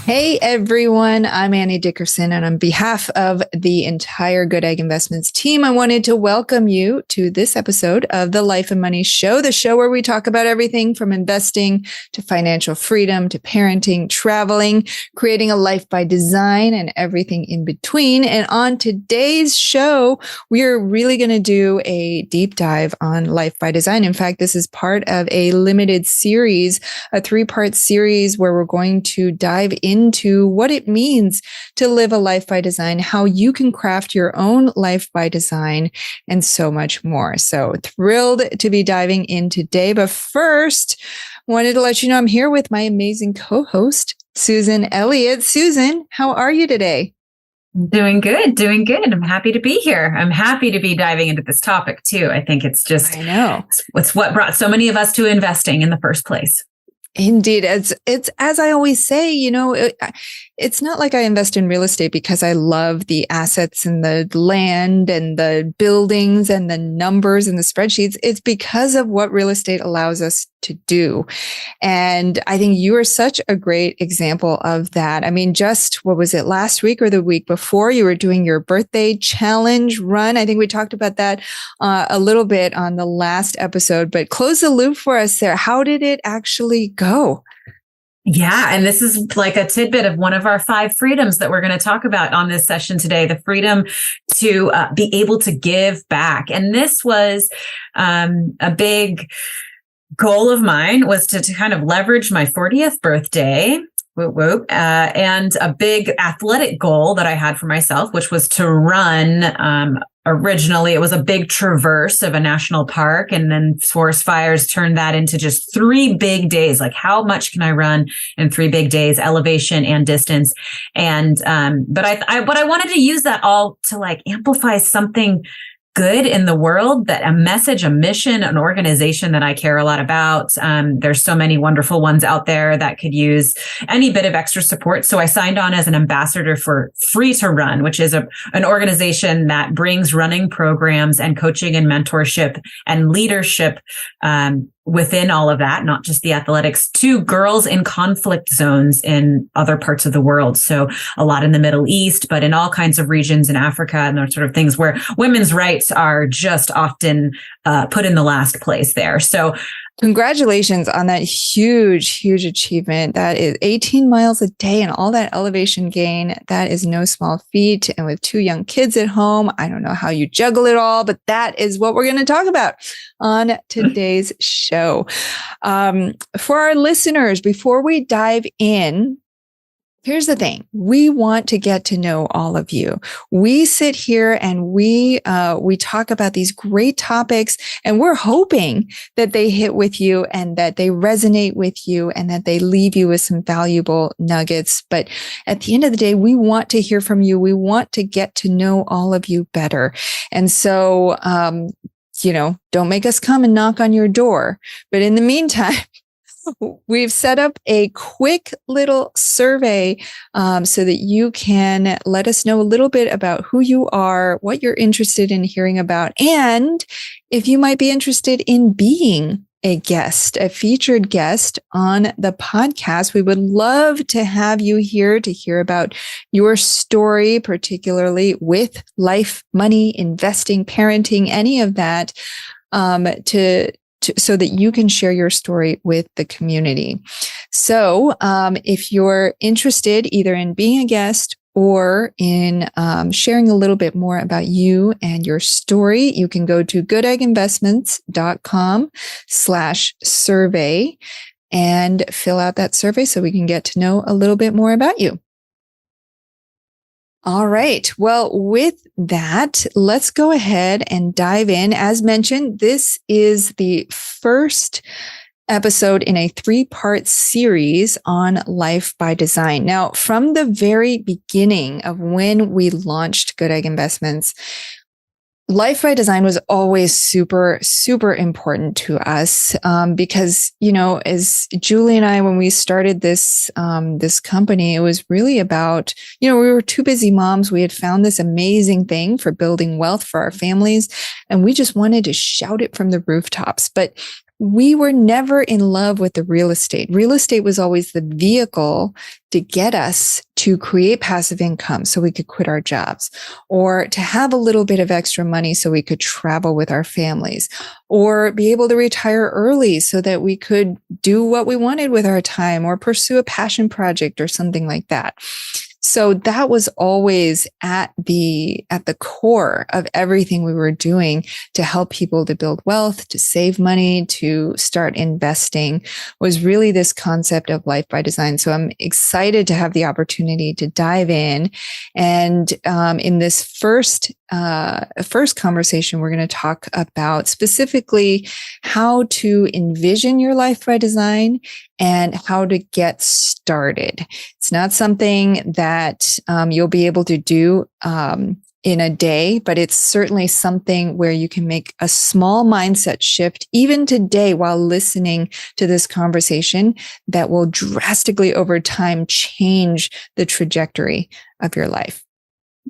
Hey everyone, I'm Annie Dickerson, and on behalf of the entire Goodegg Investments team, I wanted to welcome you to this episode of the Life and Money Show, the show where we talk about everything from investing to financial freedom to parenting, traveling, creating a life by design, and everything in between. And on today's show, we are really going to do a deep dive on life by design. In fact, this is part of a limited series, a 3-part series where we're going to dive into what it means to live a life by design, how you can craft your own life by design, and so much more. So thrilled to be diving in today. But first, wanted to let you know I'm here with my amazing co-host, Susan Elliott. Susan, how are you today? Doing good. I'm happy to be here. I'm happy to be diving into this topic too. I think it's just, I know, it's what brought so many of us to investing in the first place. Indeed. It's as I always say, it's not like I invest in real estate because I love the assets and the land and the buildings and the numbers and the spreadsheets. It's because of what real estate allows us to do. And I think you are such a great example of that. I mean, just what was it, last week or the week before, you were doing your birthday challenge run. I think we talked about that a little bit on the last episode, but close the loop for us there. How did it actually go? Yeah. And this is like a tidbit of one of our 5 freedoms that we're going to talk about on this session today, the freedom to be able to give back. And this was a big goal of mine, was to kind of leverage my 40th birthday. And a big athletic goal that I had for myself, which was to run. Originally, it was a big traverse of a national park, and then forest fires turned that into just 3 big days. Like, how much can I run in 3 big days, elevation and distance? And but I wanted to use that all to like amplify something good in the world, that a message, a mission, an organization that I care a lot about. There's so many wonderful ones out there that could use any bit of extra support. So I signed on as an ambassador for Free to Run, which is an organization that brings running programs and coaching and mentorship and leadership within all of that, not just the athletics, to girls in conflict zones in other parts of the world. So a lot in the Middle East, but in all kinds of regions in Africa and those sort of things where women's rights are just often put in the last place there. So congratulations on that huge, huge achievement. That is 18 miles a day and all that elevation gain. That is no small feat. And with 2 young kids at home, I don't know how you juggle it all, but that is what we're going to talk about on today's show. For our listeners, before we dive in, here's the thing. We want to get to know all of you. We sit here and we talk about these great topics, and we're hoping that they hit with you and that they resonate with you and that they leave you with some valuable nuggets. But at the end of the day, we want to hear from you. We want to get to know all of you better. And so, don't make us come and knock on your door. But in the meantime, we've set up a quick little survey so that you can let us know a little bit about who you are, what you're interested in hearing about, and if you might be interested in being a guest, a featured guest on the podcast. We would love to have you here to hear about your story, particularly with life, money, investing, parenting, any of that, so that you can share your story with the community. So if you're interested either in being a guest or in sharing a little bit more about you and your story, you can go to goodegginvestments.com/survey and fill out that survey so we can get to know a little bit more about you. All right. Well, with that, let's go ahead and dive in. As mentioned, this is the first episode in a 3-part series on life by design. Now, from the very beginning of when we launched Goodegg Investments, life by design was always super, super important to us because, as Julie and I, when we started this company, it was really about, we were 2 busy moms. We had found this amazing thing for building wealth for our families, and we just wanted to shout it from the rooftops. But we were never in love with the real estate. Real estate was always the vehicle to get us to create passive income so we could quit our jobs, or to have a little bit of extra money so we could travel with our families, or be able to retire early so that we could do what we wanted with our time, or pursue a passion project or something like that. So that was always at the core of everything we were doing to help people to build wealth, to save money, to start investing, was really this concept of life by design. So I'm excited to have the opportunity to dive in. And in this first conversation, we're going to talk about specifically how to envision your life by design and how to get started. It's not something that you'll be able to do in a day, but it's certainly something where you can make a small mindset shift even today while listening to this conversation that will drastically over time change the trajectory of your life.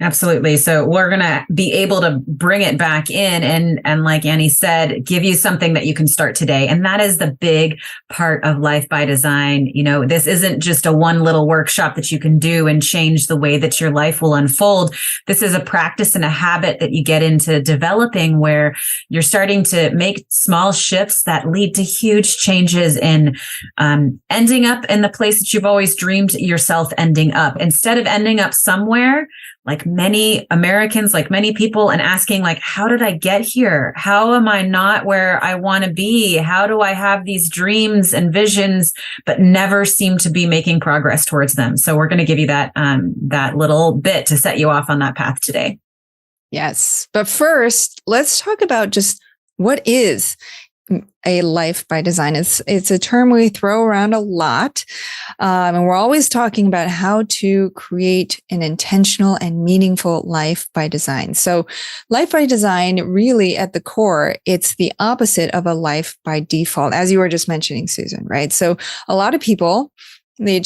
Absolutely. So we're going to be able to bring it back in and like Annie said, give you something that you can start today. And that is the big part of Life by Design. You know, this isn't just a one little workshop that you can do and change the way that your life will unfold. This is a practice and a habit that you get into developing where you're starting to make small shifts that lead to huge changes in ending up in the place that you've always dreamed yourself ending up. Instead of ending up somewhere, like many Americans, like many people, and asking like, how did I get here? How am I not where I want to be? How do I have these dreams and visions, but never seem to be making progress towards them? So we're going to give you that little bit to set you off on that path today. Yes. But first, let's talk about just what is a life by design. It's a term we throw around a lot. And we're always talking about how to create an intentional and meaningful life by design. So life by design, really at the core, it's the opposite of a life by default, as you were just mentioning, Susan, right? So a lot of people, I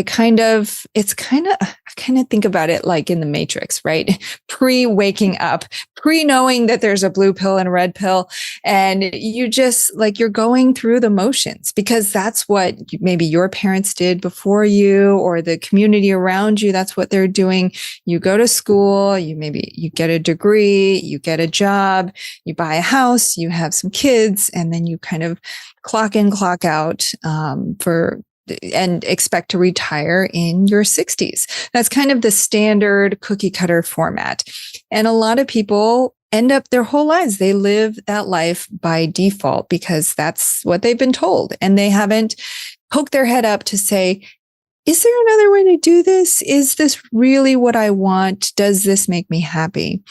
kind of think about it like in the Matrix, right? Pre-waking up, pre-knowing that there's a blue pill and a red pill. And you just like, you're going through the motions because that's what maybe your parents did before you, or the community around you. That's what they're doing. You go to school, you get a degree, you get a job, you buy a house, you have some kids, and then you kind of clock in, clock out, and expect to retire in your 60s. That's kind of the standard cookie cutter format. And a lot of people end up their whole lives, they live that life by default because that's what they've been told. And they haven't poked their head up to say, is there another way to do this? Is this really what I want? Does this make me happy?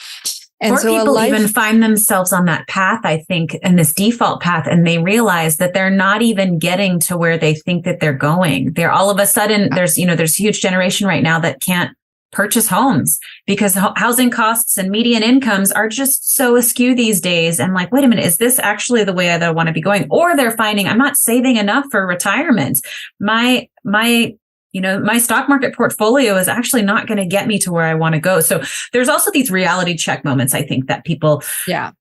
And or so people even find themselves on that path, I think, in this default path, and they realize that they're not even getting to where they think that they're going. They're all of a sudden, there's a huge generation right now that can't purchase homes because housing costs and median incomes are just so askew these days. And like, wait a minute, is this actually the way that I want to be going? Or they're finding I'm not saving enough for retirement. My stock market portfolio is actually not going to get me to where I want to go. So there's also these reality check moments, I think, that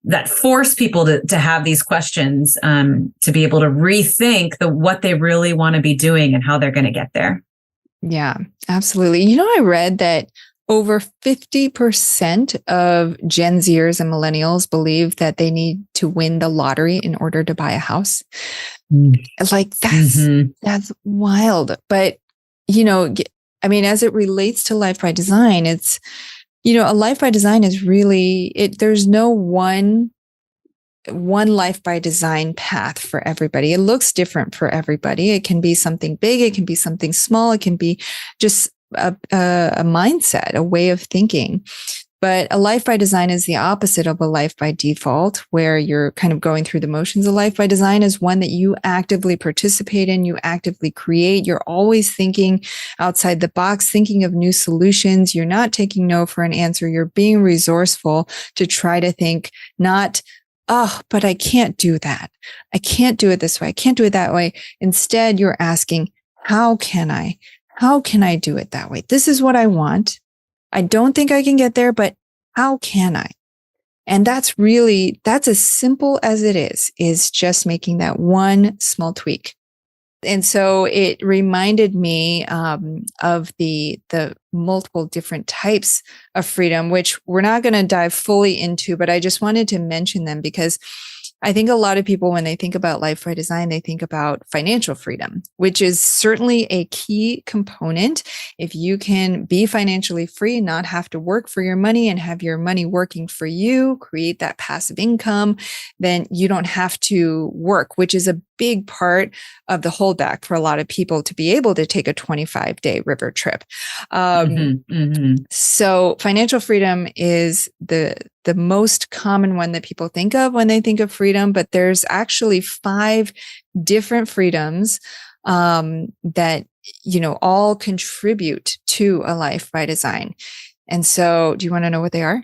that force people to have these questions, to be able to rethink what they really want to be doing and how they're going to get there. Yeah, absolutely. I read that over 50% of Gen Zers and millennials believe that they need to win the lottery in order to buy a house. Like that's wild. But as it relates to life by design, it's, a life by design is really there's no one life by design path for everybody. It looks different for everybody. It can be something big. It can be something small. It can be just a mindset, a way of thinking. But a life by design is the opposite of a life by default, where you're kind of going through the motions. A life by design is one that you actively participate in, you actively create. You're always thinking outside the box, thinking of new solutions. You're not taking no for an answer. You're being resourceful to try to think not, oh, but I can't do that. I can't do it this way. I can't do it that way. Instead, you're asking, how can I? How can I do it that way? This is what I want. I don't think I can get there, but how can I? And that's as simple as it is just making that one small tweak. And so it reminded me of the multiple different types of freedom, which we're not going to dive fully into, but I just wanted to mention them because I think a lot of people, when they think about life by design, they think about financial freedom, which is certainly a key component. If you can be financially free, not have to work for your money and have your money working for you, create that passive income, then you don't have to work, which is a big part of the holdback for a lot of people to be able to take a 25-day river trip. So financial freedom is the most common one that people think of when they think of freedom, but there's actually 5 different freedoms that, all contribute to a life by design. And so do you want to know what they are?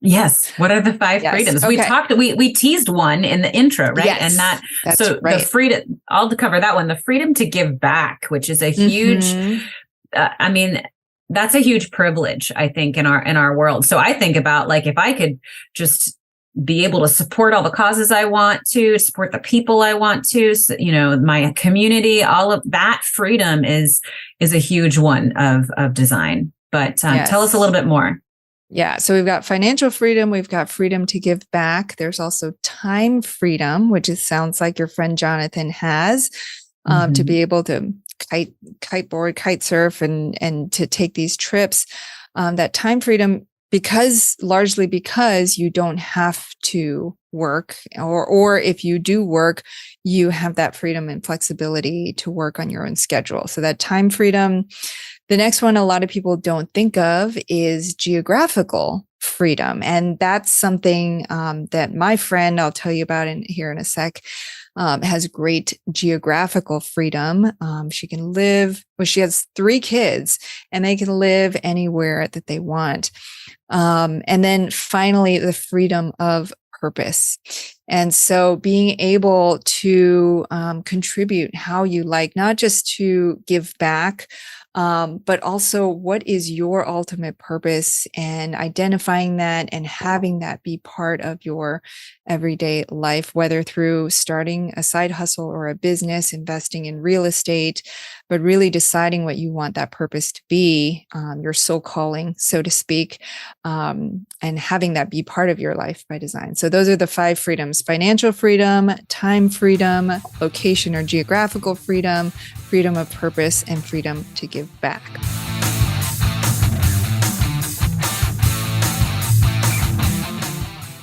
Yes. What are the 5 freedoms? Okay. We teased one in the intro, right? Yes, and the freedom, I'll cover that one, the freedom to give back, which is a huge, that's a huge privilege, I think, in our world. So I think about, like, if I could just be able to support all the causes I want to, support the people I want to, my community, all of that freedom is a huge one of design. But tell us a little bit more. Yeah. So we've got financial freedom. We've got freedom to give back. There's also time freedom, which sounds like your friend Jonathan has, to be able to kiteboard, kite surf, and to take these trips. That time freedom, largely because you don't have to work, or if you do work, you have that freedom and flexibility to work on your own schedule. So that time freedom. The next one a lot of people don't think of is geographical freedom. And that's something that my friend, I'll tell you about here in a sec, has great geographical freedom. She has 3 kids and they can live anywhere that they want. And then finally, the freedom of purpose. And so being able to contribute how you like, not just to give back, but also what is your ultimate purpose, and identifying that and having that be part of your everyday life, whether through starting a side hustle or a business, investing in real estate, but really deciding what you want that purpose to be, your soul calling, so to speak, and having that be part of your life by design. So those are the 5 freedoms: financial freedom, time freedom, location or geographical freedom, freedom of purpose, and freedom to give back.